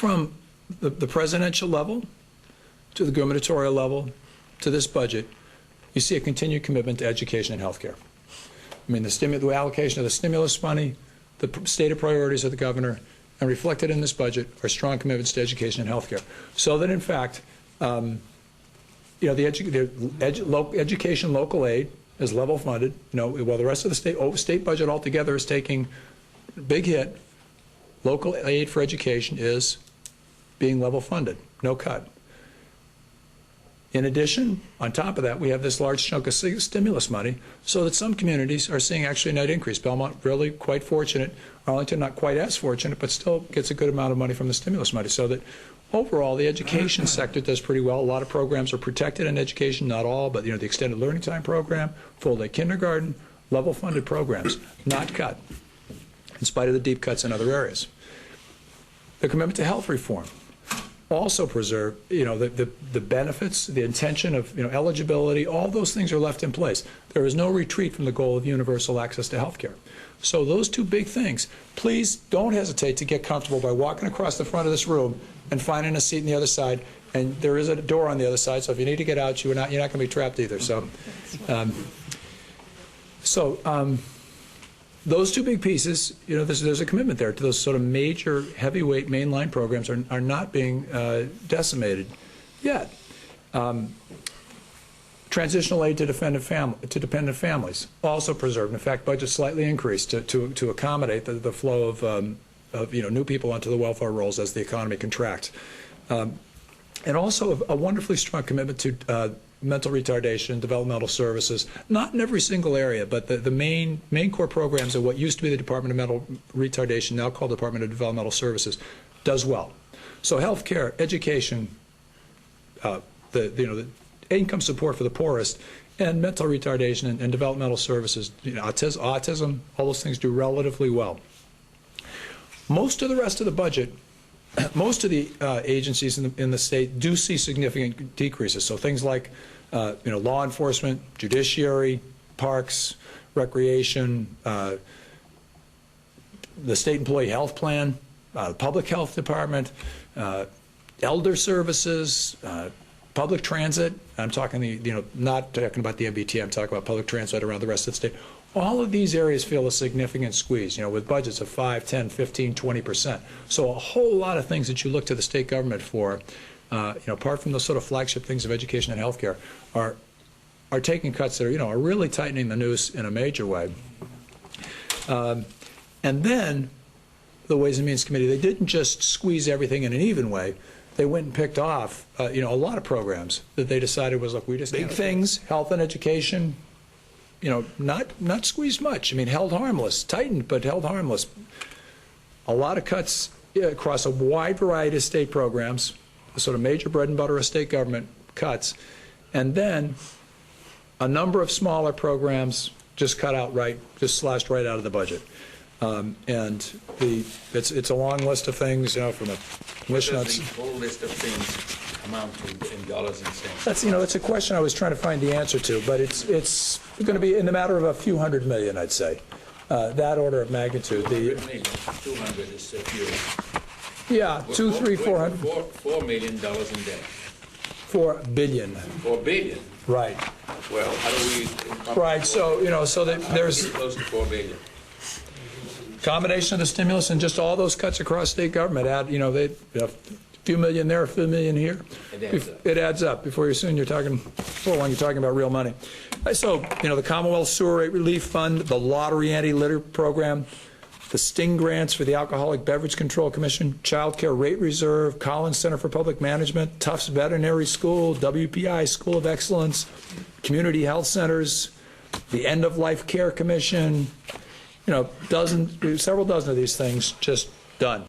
from the presidential level to the gubernatorial level to this budget, you see a continued commitment to education and health care. I mean, the allocation of the stimulus money, the stated priorities of the governor, and reflected in this budget are strong commitments to education and health care. So that, in fact, the education local aid is level funded. While the rest of the state budget altogether is taking a big hit, local aid for education is being level funded, no cut. In addition, on top of that, we have this large chunk of stimulus money, so that some communities are seeing actually a net increase. Belmont really quite fortunate. Arlington not quite as fortunate, but still gets a good amount of money from the stimulus money. So that overall, the education sector does pretty well. A lot of programs are protected in education, not all, but the extended learning time program, full-day kindergarten, level-funded programs, not cut, in spite of the deep cuts in other areas. The commitment to health reform also preserve, the benefits, the intention of, eligibility, all those things are left in place. There is no retreat from the goal of universal access to health care. So those two big things, please don't hesitate to get comfortable by walking across the front of this room and finding a seat on the other side. And there is a door on the other side, so if you need to get out, you're not going to be trapped either. So, those two big pieces, there's a commitment there to those sort of major heavyweight mainline programs are not being decimated yet. Transitional aid to dependent families also preserved. In fact, budget slightly increased to accommodate the flow of new people onto the welfare rolls as the economy contracts. And also a wonderfully strong commitment to mental retardation, developmental services, not in every single area, but the main core programs of what used to be the Department of Mental Retardation, now called Department of Developmental Services, does well. So health care, education, the income support for the poorest, and mental retardation and developmental services, autism, all those things do relatively well. Most of the rest of the budget, most of the agencies in the state do see significant decreases. So things like, law enforcement, judiciary, parks, recreation, the state employee health plan, the public health department, elder services, public transit. I'm talking not talking about the MBT. I'm talking about public transit around the rest of the state. All of these areas feel a significant squeeze, with budgets of 5, 10, 15, 20%. So a whole lot of things that you look to the state government for, apart from those sort of flagship things of education and healthcare, are taking cuts that are really tightening the noose in a major way. And then the Ways and Means Committee, they didn't just squeeze everything in an even way. They went and picked off, a lot of programs that they decided was, look, we just big things, health and education. Not squeezed much. I mean, held harmless, tightened, but held harmless. A lot of cuts across a wide variety of state programs, the sort of major bread and butter of state government cuts, and then a number of smaller programs just cut outright, just slashed right out of the budget. And it's a long list of things, from a commission. What does the whole list of things amount to in dollars and cents? That's it's a question I was trying to find the answer to, but it's going to be in the matter of a few $100 million, I'd say, that order of magnitude. 200 is few. Yeah, 2, 3, 400. $4 million in debt. 4 billion. 4 billion. Right. Well, how do we? Right. So so that there's close to 4 billion. Combination of the stimulus and just all those cuts across state government add, a few million there, a few million here. It adds up. Before you're talking about real money. So, the Commonwealth Sewer Rate Relief Fund, the Lottery Anti-Litter Program, the Sting Grants for the Alcoholic Beverage Control Commission, Child Care Rate Reserve, Collins Center for Public Management, Tufts Veterinary School, WPI School of Excellence, Community Health Centers, the End of Life Care Commission, several dozen of these things just done.